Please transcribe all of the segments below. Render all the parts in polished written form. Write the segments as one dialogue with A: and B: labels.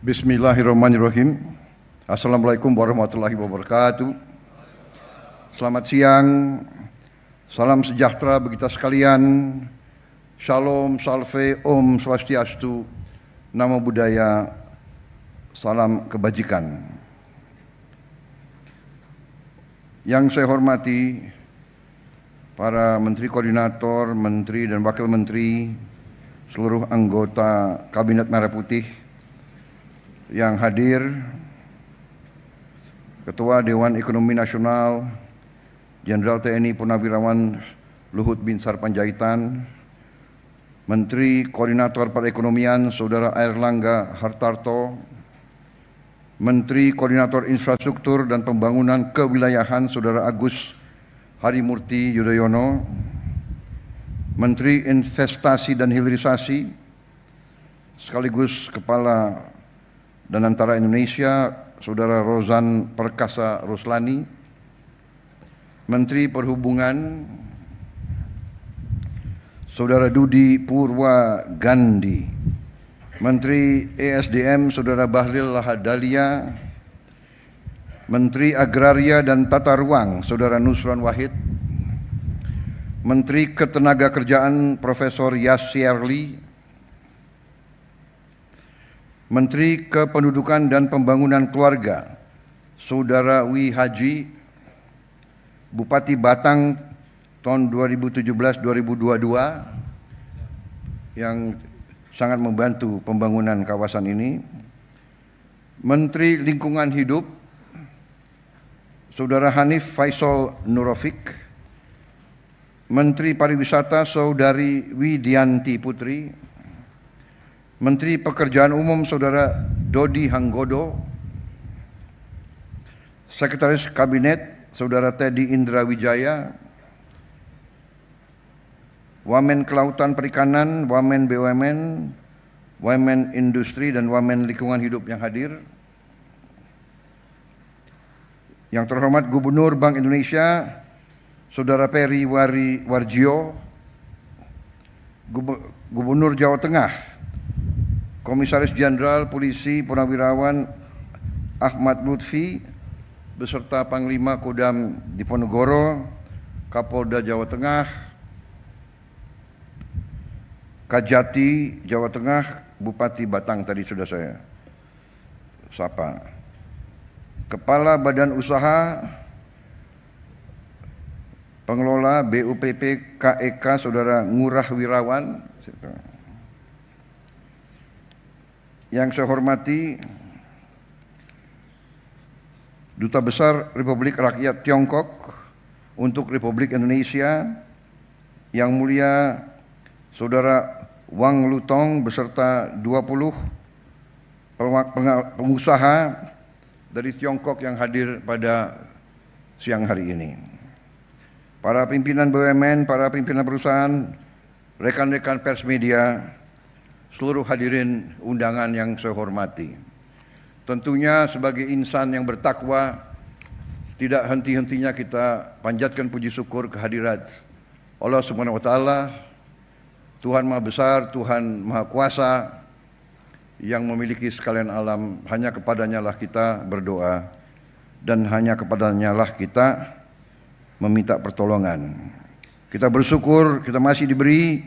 A: Bismillahirrahmanirrahim. Assalamualaikum warahmatullahi wabarakatuh. Selamat siang, salam sejahtera bagi kita sekalian. Shalom, salve, om swastiastu, namo buddhaya, salam kebajikan. Yang saya hormati para menteri koordinator, menteri dan wakil menteri, seluruh anggota Kabinet Merah Putih yang hadir, Ketua Dewan Ekonomi Nasional Jenderal TNI Purnawirawan Luhut Binsar Panjaitan, Menteri Koordinator Perekonomian Saudara Airlangga Hartarto, Menteri Koordinator Infrastruktur dan Pembangunan Kewilayahan Saudara Agus Harimurti Yudhoyono, Menteri Investasi dan Hilirisasi sekaligus Kepala dan Antara Indonesia Saudara Rozan Perkasa Roslani, Menteri Perhubungan Saudara Dudi Purwa Gandhi, Menteri ESDM Saudara Bahlil Lahadalia, Menteri Agraria dan Tata Ruang Saudara Nusron Wahid, Menteri Ketenagakerjaan Profesor Yasirli, Menteri Kependudukan dan Pembangunan Keluarga Saudara Wi Haji, Bupati Batang tahun 2017-2022 yang sangat membantu pembangunan kawasan ini, Menteri Lingkungan Hidup Saudara Hanif Faisal Nurofik, Menteri Pariwisata Saudari Widianti Putri, Menteri Pekerjaan Umum Saudara Dodi Hanggodo, Sekretaris Kabinet Saudara Teddy Indra Wijaya, Wamen Kelautan Perikanan, Wamen BUMN, Wamen Industri dan Wamen Lingkungan Hidup yang hadir, yang terhormat Gubernur Bank Indonesia Saudara Peri Warjio, Gubernur Jawa Tengah, Komisaris Jenderal Polisi Purnawirawan Ahmad Lutfi beserta Panglima Kodam Diponegoro, Kapolda Jawa Tengah, Kajati Jawa Tengah, Bupati Batang tadi sudah saya sapa, Kepala Badan Usaha Pengelola BUPP KEK Saudara Ngurah Wirawan, yang saya hormati Duta Besar Republik Rakyat Tiongkok untuk Republik Indonesia, yang mulia Saudara Wang Lutong beserta 20 pengusaha dari Tiongkok yang hadir pada siang hari ini, para pimpinan BUMN, para pimpinan perusahaan, rekan-rekan pers media, seluruh hadirin undangan yang saya hormati. Tentunya sebagai insan yang bertakwa, tidak henti-hentinya kita panjatkan puji syukur kehadirat Allah Subhanahu wa taala, Tuhan Maha Besar, Tuhan Maha Kuasa yang memiliki sekalian alam. Hanya kepadanya lah kita berdoa dan hanya kepadanya lah kita meminta pertolongan. Kita bersyukur kita masih diberi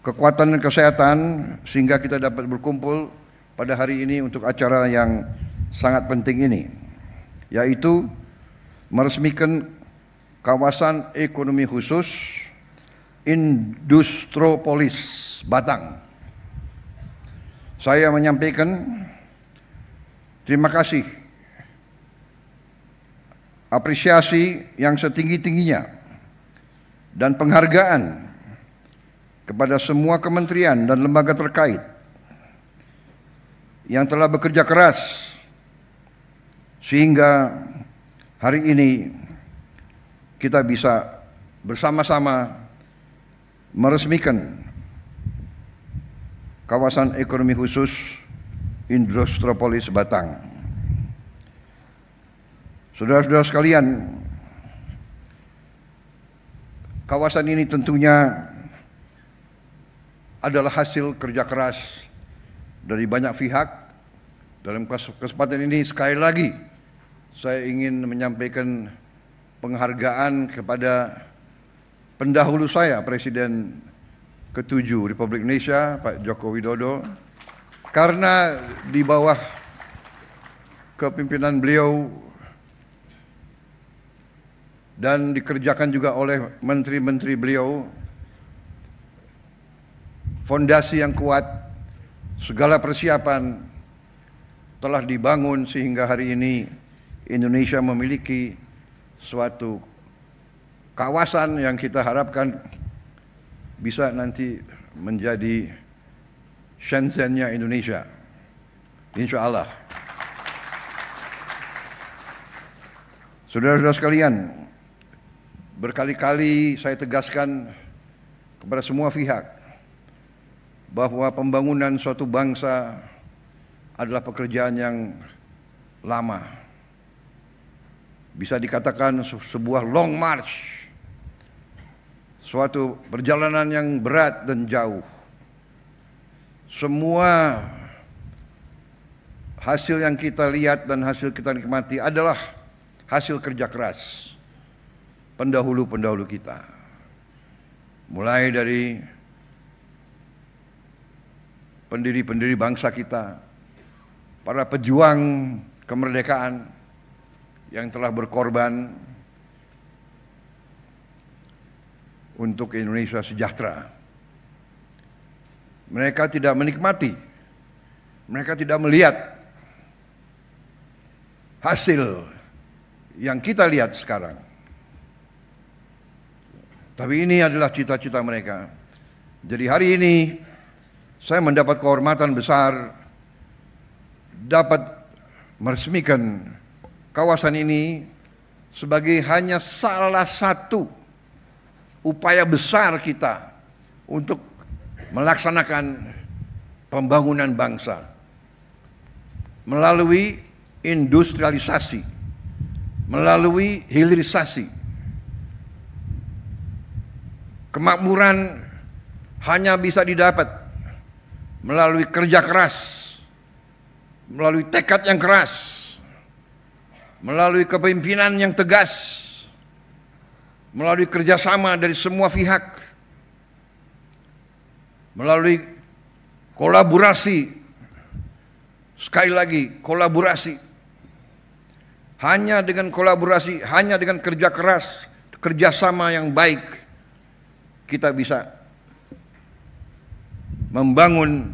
A: kekuatan dan kesehatan sehingga kita dapat berkumpul pada hari ini untuk acara yang sangat penting ini, yaitu meresmikan kawasan ekonomi khusus Industropolis Batang. Saya menyampaikan terima kasih, apresiasi yang setinggi-tingginya dan penghargaan kepada semua kementerian dan lembaga terkait yang telah bekerja keras sehingga hari ini kita bisa bersama-sama meresmikan kawasan ekonomi khusus Industropolis Batang. Saudara-saudara sekalian, kawasan ini tentunya adalah hasil kerja keras dari banyak pihak Dalam kesempatan ini sekali lagi saya ingin menyampaikan penghargaan kepada pendahulu saya, Presiden ke-7 Republik Indonesia, Pak Joko Widodo, karena di bawah kepimpinan beliau dan dikerjakan juga oleh menteri-menteri beliau, fondasi yang kuat, segala persiapan telah dibangun sehingga hari ini Indonesia memiliki suatu kawasan yang kita harapkan bisa nanti menjadi Shenzhen-nya Indonesia, insya Allah. Saudara-saudara sekalian, berkali-kali saya tegaskan kepada semua pihak bahwa pembangunan suatu bangsa adalah pekerjaan yang lama. Bisa dikatakan sebuah long march, suatu perjalanan yang berat dan jauh. Semua hasil yang kita lihat dan hasil kita nikmati adalah hasil kerja keras pendahulu-pendahulu kita. Mulai dari pendiri-pendiri bangsa kita, para pejuang kemerdekaan yang telah berkorban untuk Indonesia sejahtera. Mereka tidak menikmati, mereka tidak melihat hasil yang kita lihat sekarang. Tapi ini adalah cita-cita mereka. Jadi hari ini saya mendapat kehormatan besar dapat meresmikan kawasan ini sebagai hanya salah satu upaya besar kita untuk melaksanakan pembangunan bangsa melalui industrialisasi, melalui hilirisasi. Kemakmuran hanya bisa didapat melalui kerja keras, melalui tekad yang keras, melalui kepemimpinan yang tegas, melalui kerjasama dari semua pihak, melalui kolaborasi. Sekali lagi, kolaborasi. Hanya dengan kolaborasi, hanya dengan kerja keras, kerjasama yang baik, kita bisa membangun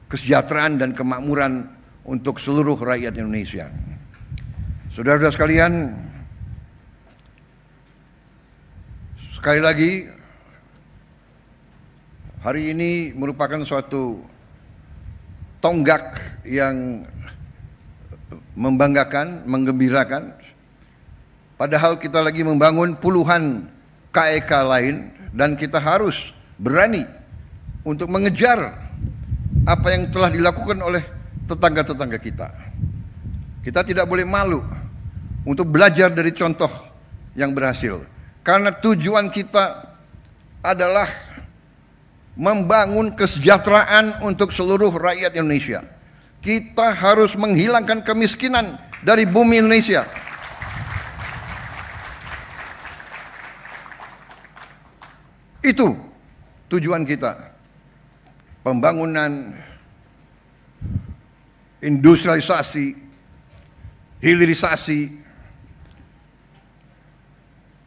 A: kesejahteraan dan kemakmuran untuk seluruh rakyat Indonesia. Saudara-saudara sekalian, sekali lagi, hari ini merupakan suatu tonggak yang membanggakan, menggembirakan. Padahal kita lagi membangun puluhan KEK lain dan kita harus berani untuk mengejar apa yang telah dilakukan oleh tetangga-tetangga kita. Kita tidak boleh malu untuk belajar dari contoh yang berhasil. Karena tujuan kita adalah membangun kesejahteraan untuk seluruh rakyat Indonesia. Kita harus menghilangkan kemiskinan dari bumi Indonesia. Itu tujuan kita. Pembangunan, industrialisasi, hilirisasi,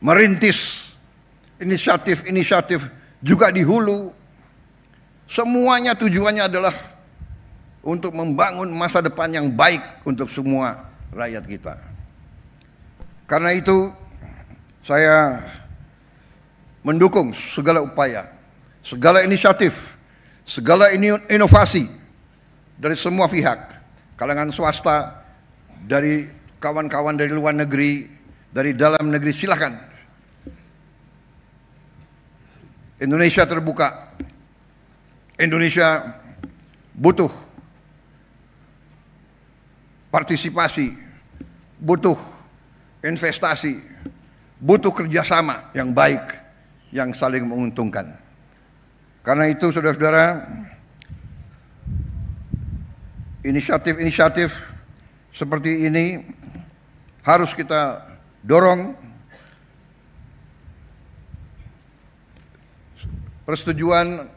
A: merintis inisiatif-inisiatif juga di hulu. Semuanya tujuannya adalah untuk membangun masa depan yang baik untuk semua rakyat kita. Karena itu saya mendukung segala upaya, segala inisiatif, segala inovasi dari semua pihak, kalangan swasta, dari kawan-kawan dari luar negeri, dari dalam negeri, silakan. Indonesia terbuka. Indonesia butuh partisipasi, butuh investasi, butuh kerjasama yang baik, yang saling menguntungkan. Karena itu saudara-saudara, inisiatif-inisiatif seperti ini harus kita dorong. Persetujuan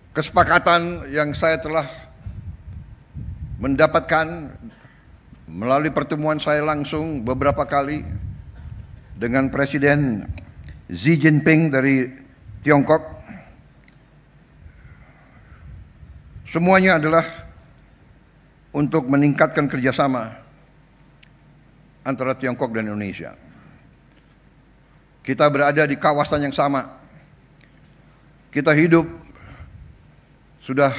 A: kesepakatan yang saya telah mendapatkan melalui pertemuan saya langsung beberapa kali dengan Presiden Xi Jinping dari Tiongkok, semuanya adalah untuk meningkatkan kerjasama antara Tiongkok dan Indonesia. Kita berada di kawasan yang sama. Kita hidup sudah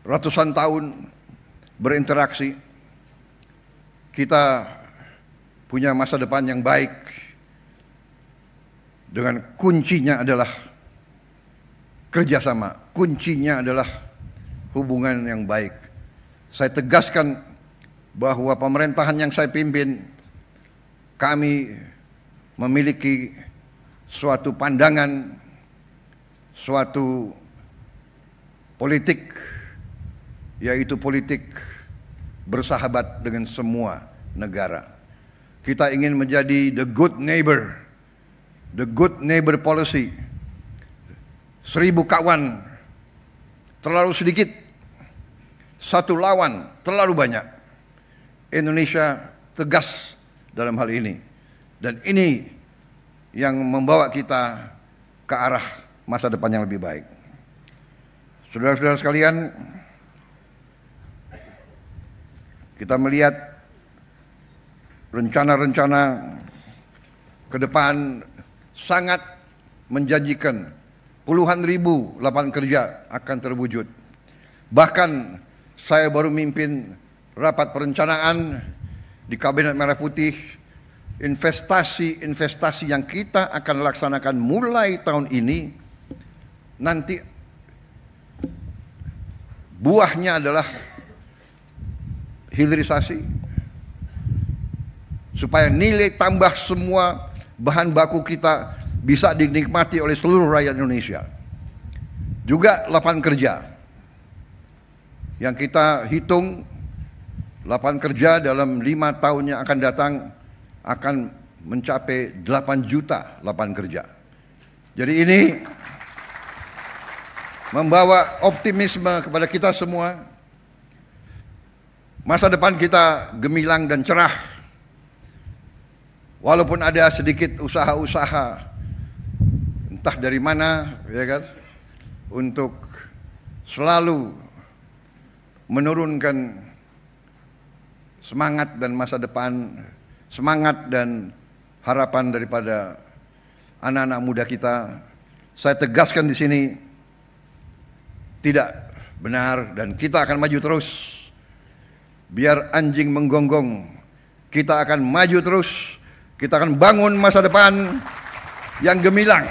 A: ratusan tahun berinteraksi. Kita punya masa depan yang baik. Dengan kuncinya adalah kerjasama. Kuncinya adalah hubungan yang baik. Saya tegaskan bahwa pemerintahan yang saya pimpin, kami memiliki suatu pandangan, suatu politik, yaitu politik bersahabat dengan semua negara. Kita ingin menjadi the good neighbor policy. 1000 kawan terlalu sedikit, 1 lawan terlalu banyak. Indonesia tegas dalam hal ini, dan ini yang membawa kita ke arah masa depan yang lebih baik. Saudara-saudara sekalian, kita melihat rencana-rencana ke depan sangat menjanjikan. Puluhan ribu lapangan kerja akan terwujud. Bahkan saya baru mimpin rapat perencanaan di Kabinet Merah Putih, investasi yang kita akan laksanakan mulai tahun ini, nanti buahnya adalah hilirisasi, supaya nilai tambah semua bahan baku kita bisa dinikmati oleh seluruh rakyat Indonesia. Juga lapangan kerja yang kita hitung, lapangan kerja dalam 5 tahun yang akan datang akan mencapai 8 juta lapangan kerja. Jadi ini membawa optimisme kepada kita semua. Masa depan kita gemilang dan cerah. Walaupun ada sedikit usaha-usaha entah dari mana, ya kan, untuk selalu menurunkan semangat dan masa depan, semangat dan harapan daripada anak-anak muda kita. Saya tegaskan di sini, tidak benar, dan kita akan maju terus. Biar anjing menggonggong, kita akan maju terus. Kita akan bangun masa depan yang gemilang.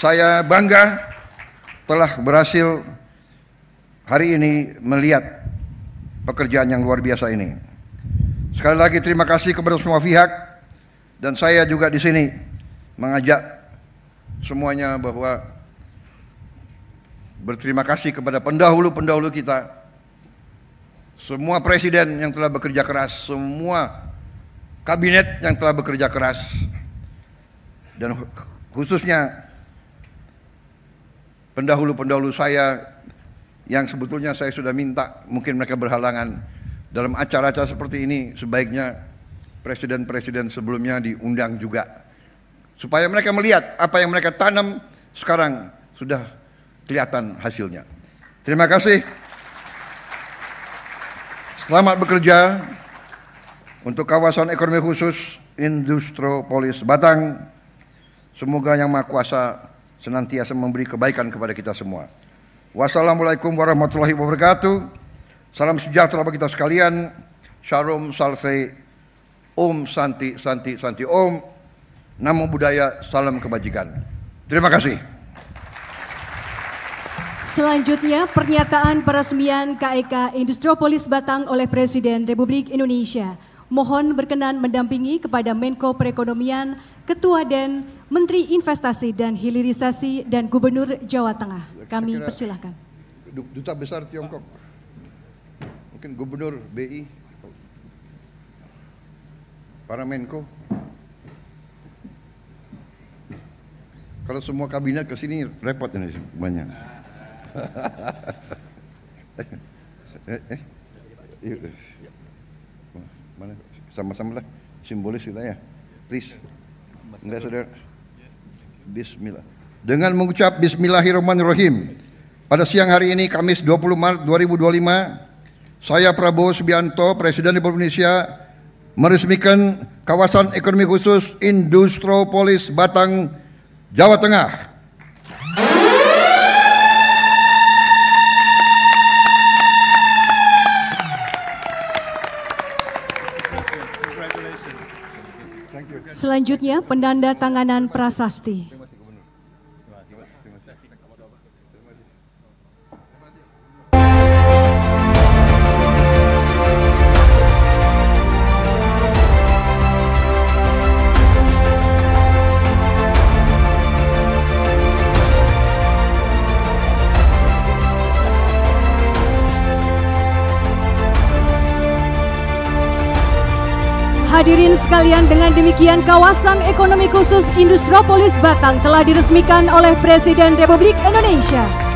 A: Saya bangga telah berhasil hari ini melihat pekerjaan yang luar biasa ini. Sekali lagi terima kasih kepada semua pihak, dan saya juga di sini mengajak semuanya bahwa berterima kasih kepada pendahulu-pendahulu kita, semua presiden yang telah bekerja keras, semua kabinet yang telah bekerja keras, dan khususnya pendahulu-pendahulu saya yang sebetulnya saya sudah minta, mungkin mereka berhalangan. Dalam acara-acara seperti ini sebaiknya presiden-presiden sebelumnya diundang juga, supaya mereka melihat apa yang mereka tanam sekarang sudah kelihatan hasilnya. Terima kasih. Selamat bekerja untuk kawasan ekonomi khusus Industropolis Batang. Semoga Yang Maha Kuasa senantiasa memberi kebaikan kepada kita semua. Wassalamualaikum warahmatullahi wabarakatuh. Salam sejahtera bagi kita sekalian. Shalom Salve, Om Santi Santi Santi Om. Namo Buddhaya, salam kebajikan. Terima kasih.
B: Selanjutnya pernyataan peresmian KEK Industropolis Batang oleh Presiden Republik Indonesia. Mohon berkenan mendampingi kepada Menko Perekonomian, Ketua DEN, Menteri Investasi dan Hilirisasi dan Gubernur Jawa Tengah. Kami persilahkan.
A: Duta Besar Tiongkok. mungkin Gubernur BI, para Menko. Kalau semua kabinet ke sini repot ini banyak. Mana sama-sama lah simbolis kita ya. Please. Enggak saudara. Bismillah. Dengan mengucap Bismillahirrahmanirrahim. Pada siang hari ini Kamis 20 Maret 2025, saya Prabowo Subianto, Presiden Republik Indonesia, meresmikan kawasan ekonomi khusus Industropolis Batang, Jawa Tengah.
B: Selanjutnya penandatanganan prasasti. Hadirin sekalian, dengan demikian kawasan ekonomi khusus Industropolis Batang telah diresmikan oleh Presiden Republik Indonesia.